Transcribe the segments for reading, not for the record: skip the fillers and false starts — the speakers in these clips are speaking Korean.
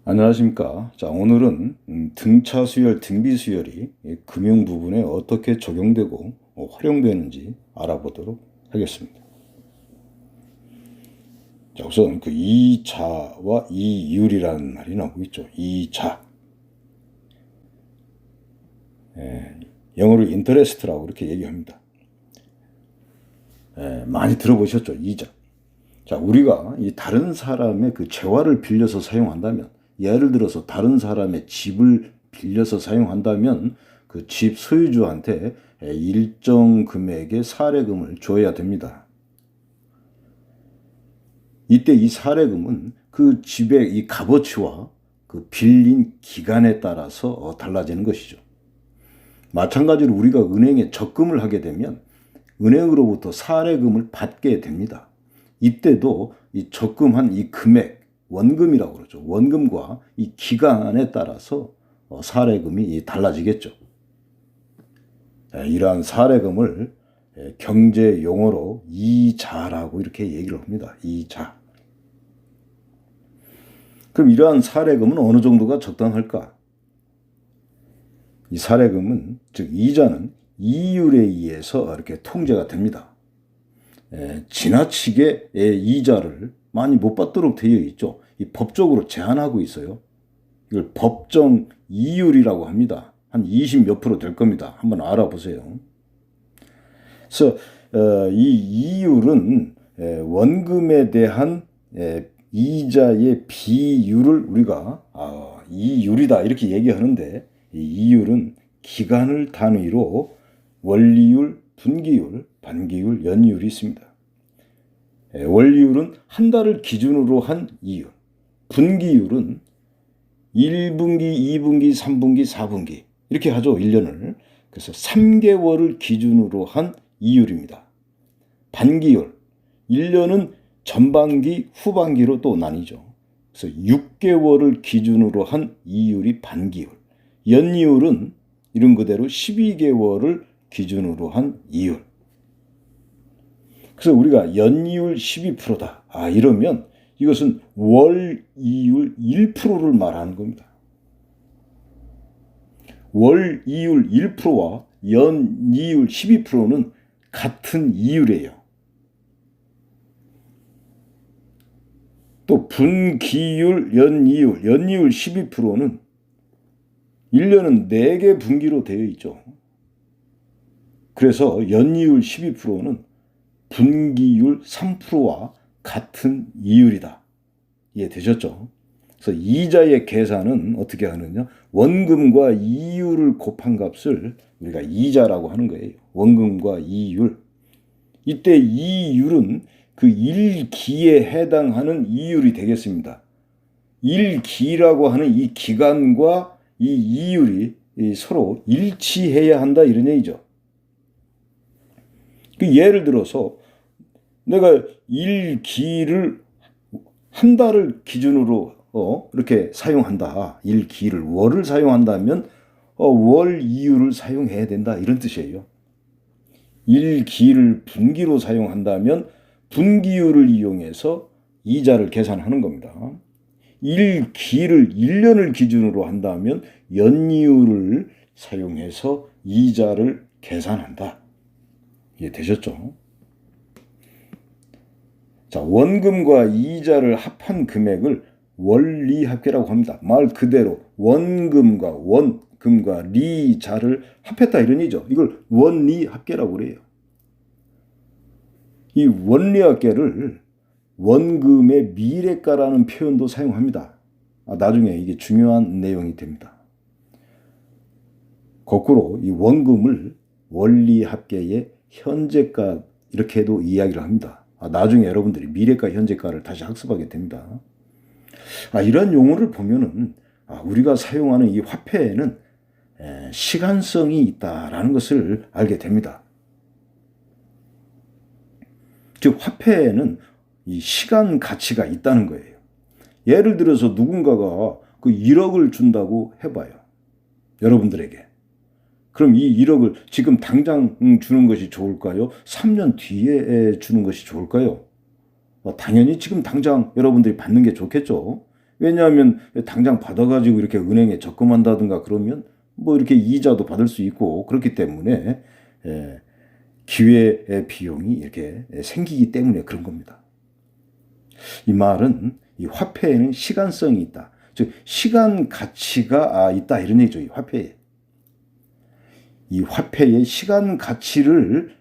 안녕하십니까. 자, 오늘은 등차 수열, 등비 수열이 금융 부분에 어떻게 적용되고 활용되는지 알아보도록 하겠습니다. 자, 우선 그 이자와 이율이라는 말이 나오고 있죠. 이자. 영어로 인터레스트라고 이렇게 얘기합니다. 많이 들어보셨죠? 이자. 자, 우리가 이 다른 사람의 그 재화를 빌려서 사용한다면, 예를 들어서 다른 사람의 집을 빌려서 사용한다면 그 집 소유주한테 일정 금액의 사례금을 줘야 됩니다. 이때 이 사례금은 그 집의 이 값어치와 그 빌린 기간에 따라서 달라지는 것이죠. 마찬가지로 우리가 은행에 적금을 하게 되면 은행으로부터 사례금을 받게 됩니다. 이때도 이 적금한 이 금액, 원금이라고 그러죠. 원금과 이 기간에 따라서 사례금이 달라지겠죠. 이러한 사례금을 경제 용어로 이자라고 이렇게 얘기를 합니다. 이자. 그럼 이러한 사례금은 어느 정도가 적당할까? 이 사례금은, 즉 이자는 이율에 의해서 이렇게 통제가 됩니다. 지나치게 이자를 많이 못 받도록 되어 있죠. 이 법적으로 제한하고 있어요. 이걸 법정 이율이라고 합니다. 한 20 몇 프로 될 겁니다. 한번 알아보세요. 그래서 이 이율은 원금에 대한 이자의 비율을 우리가 이율이다 이렇게 얘기하는데, 이 이율은 기간을 단위로 원리율, 분기율, 반기율, 연이율이 있습니다. 원리율은 한 달을 기준으로 한 이율, 분기율은 1분기, 2분기, 3분기, 4분기 이렇게 하죠. 1년을. 그래서 3개월을 기준으로 한 이율입니다. 반기율, 1년은 전반기, 후반기로 또 나뉘죠. 그래서 6개월을 기준으로 한 이율이 반기율. 연이율은 이런 그대로 12개월을 기준으로 한 이율. 그래서 우리가 연이율 12%다. 이러면 이것은 월 이율 1%를 말하는 겁니다. 월 이율 1%와 연 이율 12%는 같은 이율이에요. 또 분기율, 연이율 12%는 1년은 4개 분기로 되어 있죠. 그래서 연이율 12%는 분기율 3%와 같은 이율이다. 이해되셨죠? 그래서 이자의 계산은 어떻게 하느냐? 원금과 이율을 곱한 값을 우리가 이자라고 하는 거예요. 원금과 이율. 이때 이율은 그 일기에 해당하는 이율이 되겠습니다. 일기라고 하는 이 기간과 이 이율이 서로 일치해야 한다 이런 얘기죠. 그 예를 들어서 내가 일기를 한 달을 기준으로 이렇게 사용한다. 일기를 월을 사용한다면 월 이율을 사용해야 된다 이런 뜻이에요. 일기를 분기로 사용한다면 분기율을 이용해서 이자를 계산하는 겁니다. 일기를 1년을 기준으로 한다면 연이율을 사용해서 이자를 계산한다. 이해되셨죠? 자, 원금과 이자를 합한 금액을 원리합계라고 합니다. 말 그대로 원금과 리자를 합했다 이런 얘기죠. 이걸 원리합계라고 그래요. 이 원리합계를 원금의 미래가라는 표현도 사용합니다. 나중에 이게 중요한 내용이 됩니다. 거꾸로 이 원금을 원리합계의 현재가 이렇게도 이야기를 합니다. 나중에 여러분들이 미래가 현재가를 다시 학습하게 됩니다. 이런 용어를 보면은 우리가 사용하는 이 화폐에는 시간성이 있다라는 것을 알게 됩니다. 즉 화폐에는 이 시간 가치가 있다는 거예요. 예를 들어서 누군가가 그 1억을 준다고 해봐요. 여러분들에게. 그럼 이 1억을 지금 당장 주는 것이 좋을까요? 3년 뒤에 주는 것이 좋을까요? 당연히 지금 당장 여러분들이 받는 게 좋겠죠. 왜냐하면 당장 받아가지고 이렇게 은행에 적금한다든가 그러면 뭐 이렇게 이자도 받을 수 있고 그렇기 때문에 기회의 비용이 이렇게 생기기 때문에 그런 겁니다. 이 말은 이 화폐에는 시간성이 있다. 즉 시간 가치가 있다 이런 얘기죠. 이 화폐에. 이 화폐의 시간 가치를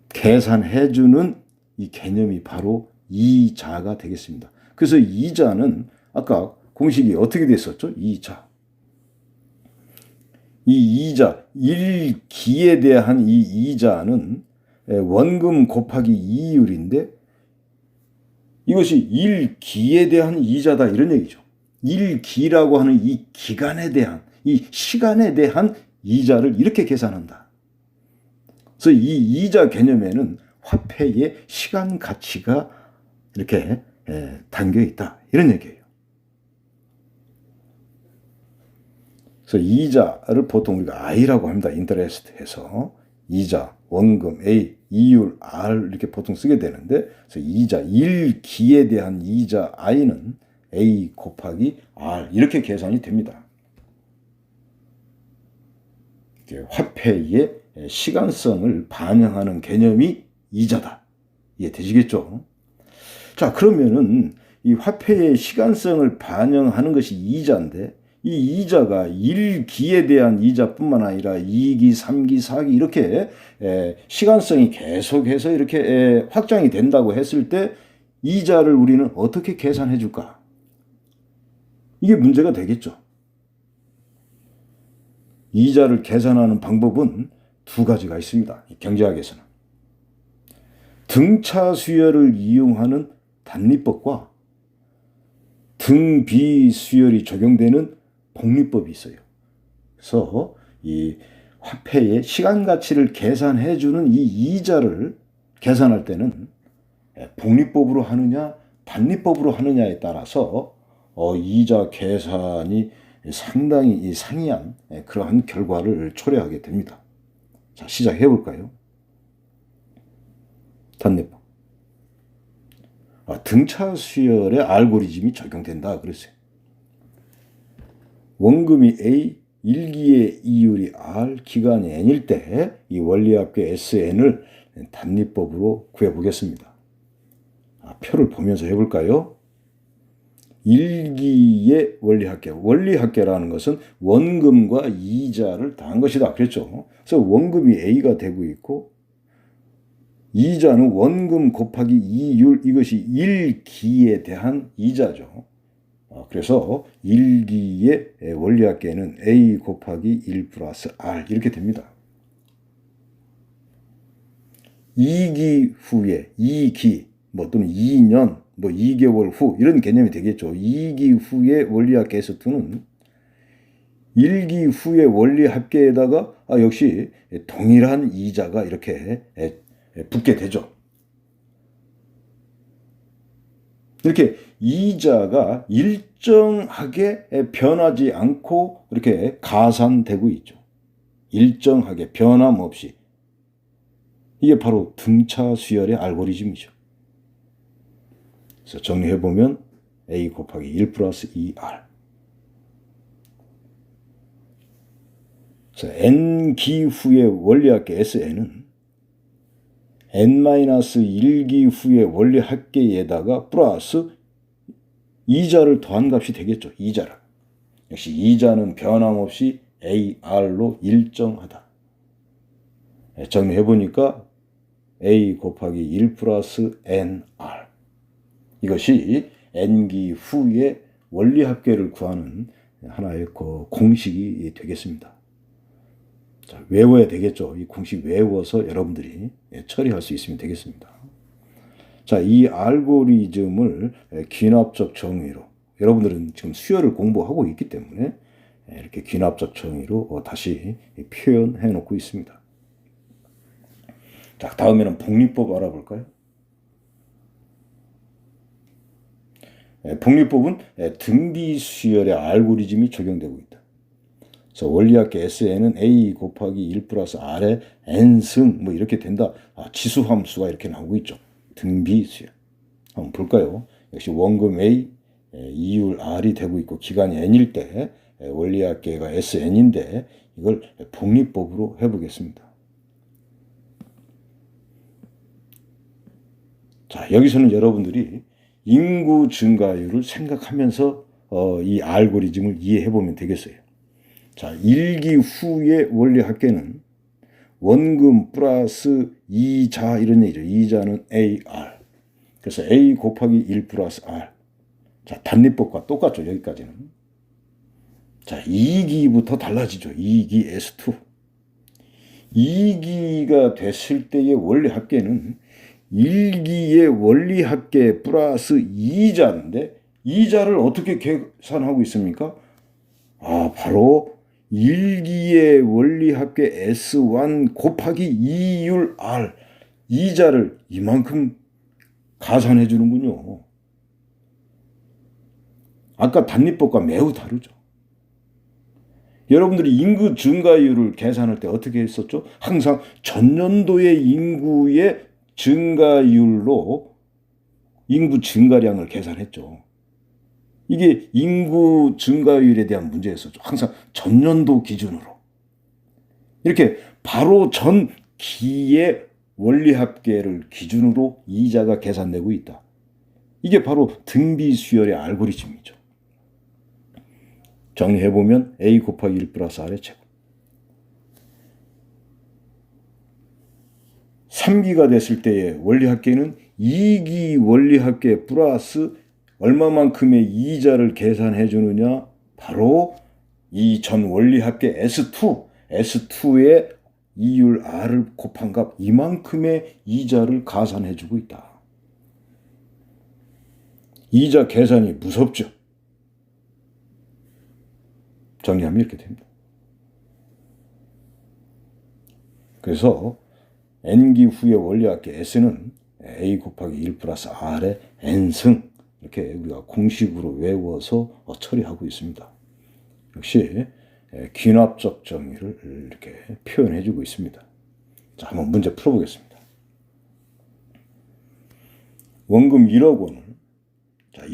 계산해주는 이 개념이 바로 이자가 되겠습니다. 그래서 이자는 아까 공식이 어떻게 됐었죠? 이자. 이 이자, 일기에 대한 이 이자는 원금 곱하기 이율인데 이것이 일기에 대한 이자다 이런 얘기죠. 일기라고 하는 이 기간에 대한, 이 시간에 대한 이자를 이렇게 계산한다. 그래서 이 이자 개념에는 화폐의 시간 가치가 이렇게 담겨 있다 이런 얘기예요. 그래서 이자를 보통 우리가 I라고 합니다. 인터레스트 해서 이자, 원금, A, 이율, R 이렇게 보통 쓰게 되는데 그래서 이자, 일기에 대한 이자 I는 A 곱하기 R 이렇게 계산이 됩니다. 화폐의 시간성을 반영하는 개념이 이자다. 이해되시겠죠? 자, 그러면은 이 화폐의 시간성을 반영하는 것이 이자인데 이 이자가 1기에 대한 이자뿐만 아니라 2기, 3기, 4기 이렇게 시간성이 계속해서 이렇게 확장이 된다고 했을 때 이자를 우리는 어떻게 계산해 줄까? 이게 문제가 되겠죠. 이자를 계산하는 방법은 두 가지가 있습니다. 경제학에서는. 등차 수열을 이용하는 단리법과 등비 수열이 적용되는 복리법이 있어요. 그래서 이 화폐의 시간 가치를 계산해 주는 이 이자를 계산할 때는 복리법으로 하느냐 단리법으로 하느냐에 따라서 이자 계산이 상당히 상이한 그러한 결과를 초래하게 됩니다. 자, 시작해 볼까요? 단리법. 등차 수열의 알고리즘이 적용된다 그랬어요. 원금이 A, 일기의 이율이 R, 기간이 N일 때 이 원리합계 SN을 단리법으로 구해보겠습니다. 표를 보면서 해볼까요? 일기의 원리합계. 원리합계라는 것은 원금과 이자를 더한 것이다. 그랬죠. 그래서 원금이 A가 되고 있고 이자는 원금 곱하기 이율 이것이 일기에 대한 이자죠. 그래서 일기의 원리합계는 A 곱하기 1 플러스 R 이렇게 됩니다. 2기 후에 2기 또는 2년 2개월 후 이런 개념이 되겠죠. 2기 후에 원리합계 S2는 1기 후에 원리합계에다가 역시 동일한 이자가 이렇게 붙게 되죠. 이렇게 이자가 일정하게 변하지 않고 이렇게 가산되고 있죠. 일정하게 변함없이. 이게 바로 등차 수열의 알고리즘이죠. 그래서 정리해보면 A 곱하기 1 플러스 2R. 그래서 N기 후의 원리합계 SN은 N-1기 후의 원리합계에다가 플러스 이자를 더한 값이 되겠죠. 이자를. 역시 이자는 변함없이 AR로 일정하다. 정리해보니까 A 곱하기 1 플러스 NR. 이것이 N기 후의 원리합계를 구하는 하나의 공식이 되겠습니다. 자, 외워야 되겠죠. 이 공식 외워서 여러분들이 처리할 수 있으면 되겠습니다. 자, 이 알고리즘을 귀납적 정의로 여러분들은 지금 수열을 공부하고 있기 때문에 이렇게 귀납적 정의로 다시 표현해 놓고 있습니다. 자, 다음에는 복리법 알아볼까요? 복리법은 등비 수열의 알고리즘이 적용되고 있다. 그래서 원리합계 SN은 A 곱하기 1 플러스 R의 N승 이렇게 된다. 지수함수가 이렇게 나오고 있죠. 등비 수열. 한번 볼까요? 역시 원금 A, 2율 R이 되고 있고 기간이 N일 때 원리합계가 SN인데 이걸 복리법으로 해보겠습니다. 자, 여기서는 여러분들이 인구 증가율을 생각하면서 이 알고리즘을 이해해 보면 되겠어요. 자, 1기 후의 원리합계는 원금 플러스 이자 이런 얘기죠. 이자는 AR. 그래서 A 곱하기 1 플러스 R. 자, 단리법과 똑같죠. 여기까지는. 자, 2기부터 달라지죠. 2기 S2. 2기가 됐을 때의 원리합계는 1기의 원리합계 플러스 이자인데 이자를 어떻게 계산하고 있습니까? 바로 1기의 원리합계 S1 곱하기 2율 R 이자를 이만큼 가산해 주는군요. 아까 단리법과 매우 다르죠. 여러분들이 인구 증가율을 계산할 때 어떻게 했었죠? 항상 전년도의 인구의 증가율로 인구 증가량을 계산했죠. 이게 인구 증가율에 대한 문제였었죠. 항상 전년도 기준으로. 이렇게 바로 전 기의 원리합계를 기준으로 이자가 계산되고 있다. 이게 바로 등비수열의 알고리즘이죠. 정리해보면 A 곱하기 1 플러스 R의 제곱. 3기가 됐을 때의 원리합계는 2기 원리합계 플러스 얼마만큼의 이자를 계산해 주느냐? 바로 이 전 원리합계 S2의 2율 R을 곱한 값 이만큼의 이자를 가산해 주고 있다. 이자 계산이 무섭죠. 정리하면 이렇게 됩니다. 그래서 N기 후의 원리합계 S는 A 곱하기 1 플러스 R의 N승 이렇게 우리가 공식으로 외워서 처리하고 있습니다. 역시 귀납적 정의를 이렇게 표현해 주고 있습니다. 자, 한번 문제 풀어보겠습니다. 원금 1억 원을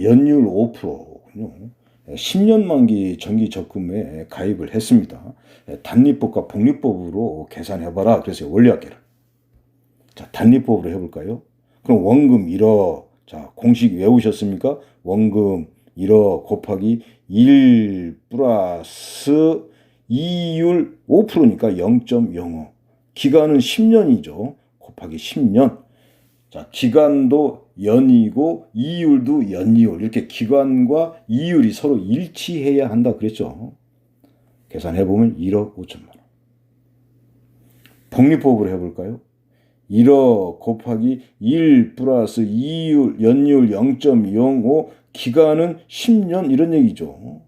연율 5%군요. 10년 만기 정기 적금에 가입을 했습니다. 단리법과 복리법으로 계산해봐라. 그래서 원리합계를. 자, 단리법으로 해볼까요? 그럼 원금 1억. 자, 공식 외우셨습니까? 원금 1억 곱하기 1 플러스 2율 5%니까 0.05. 기간은 10년이죠. 곱하기 10년. 자, 기간도 연이고 이율도 연이율. 이렇게 기간과 이율이 서로 일치해야 한다 그랬죠. 계산해보면 1억 5천만 원. 복리법으로 해볼까요? 1억 곱하기 1 플러스 이율, 연이율 0.05, 기간은 10년 이런 얘기죠.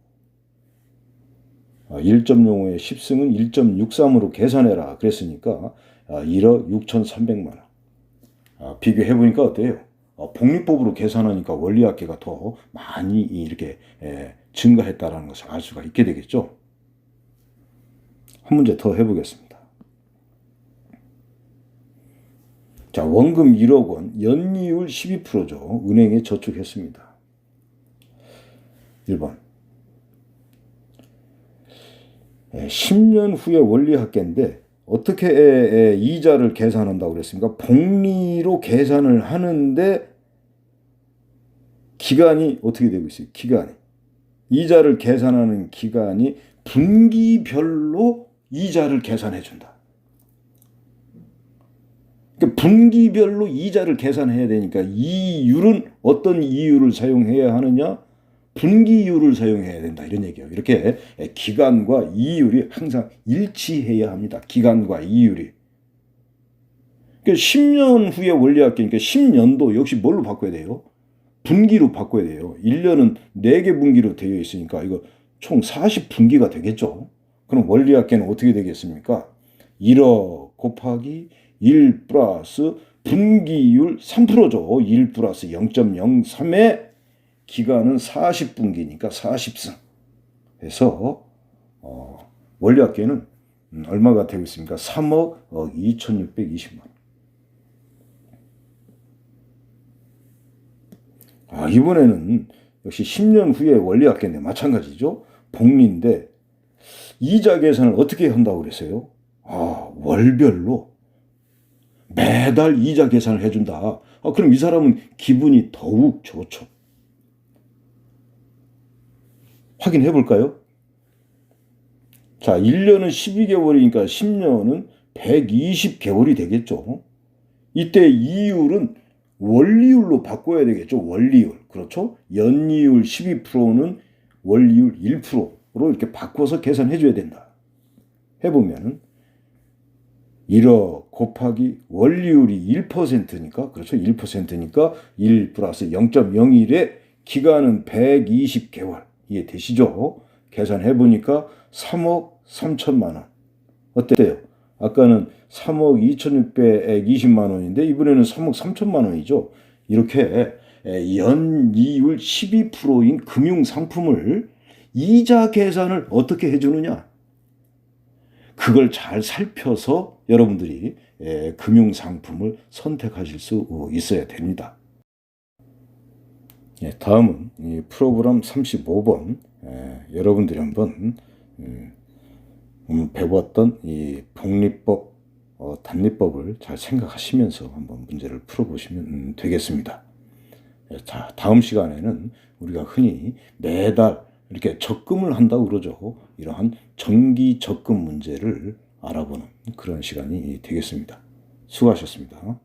1.05의 10승은 1.63으로 계산해라 그랬으니까 1억 6,300만 원. 비교해보니까 어때요? 복리법으로 계산하니까 원리합계가 더 많이 이렇게 증가했다는 것을 알 수가 있게 되겠죠. 한 문제 더 해보겠습니다. 자, 원금 1억 원, 연이율 12%죠. 은행에 저축했습니다. 1번. 10년 후에 원리합계인데 어떻게 이자를 계산한다고 그랬습니까? 복리로 계산을 하는데 기간이 어떻게 되고 있어요? 기간이. 이자를 계산하는 기간이 분기별로 이자를 계산해 준다. 그러니까 분기별로 이자를 계산해야 되니까 이율은 어떤 이율을 사용해야 하느냐? 분기율을 사용해야 된다 이런 얘기예요. 이렇게 기간과 이율이 항상 일치해야 합니다. 기간과 이율이. 그러니까 10년 후에 원리합계니까 10년도 역시 뭘로 바꿔야 돼요? 분기로 바꿔야 돼요. 1년은 4개 분기로 되어 있으니까 이거 총 40분기가 되겠죠. 그럼 원리합계는 어떻게 되겠습니까? 1억 곱하기 1 플러스 분기율 3%죠. 1 플러스 0.03에 기간은 40분기니까 40승. 그래서 원리합계는 얼마가 되고 있습니까? 3억 2,620만 원. 이번에는 역시 10년 후에 원리학계인데 마찬가지죠. 복리인데 이자 계산을 어떻게 한다고 그랬어요? 월별로 매달 이자 계산을 해준다. 그럼 이 사람은 기분이 더욱 좋죠. 확인해 볼까요? 자, 1년은 12개월이니까 10년은 120개월이 되겠죠. 이때 이율은 원리율로 바꿔야 되겠죠. 원리율. 그렇죠? 연이율 12%는 원리율 1%로 이렇게 바꿔서 계산해 줘야 된다. 해보면은 1억 곱하기 원리율이 1%니까 그렇죠. 1%니까 1 플러스 0.01의 기간은 120개월. 이해되시죠? 계산해 보니까 3억 3천만 원. 어때요? 아까는 3억 2,620만 원인데 이번에는 3억 3천만 원이죠. 이렇게 연이율 12%인 금융상품을 이자 계산을 어떻게 해주느냐? 그걸 잘 살펴서 여러분들이 금융상품을 선택하실 수 있어야 됩니다. 다음은 이 프로그램 35번 여러분들이 한번 배웠던 이 복리법, 단리법을 잘 생각하시면서 한번 문제를 풀어보시면 되겠습니다. 자, 다음 시간에는 우리가 흔히 매달 이렇게 적금을 한다고 그러죠. 이러한 정기 적금 문제를 알아보는 그런 시간이 되겠습니다. 수고하셨습니다.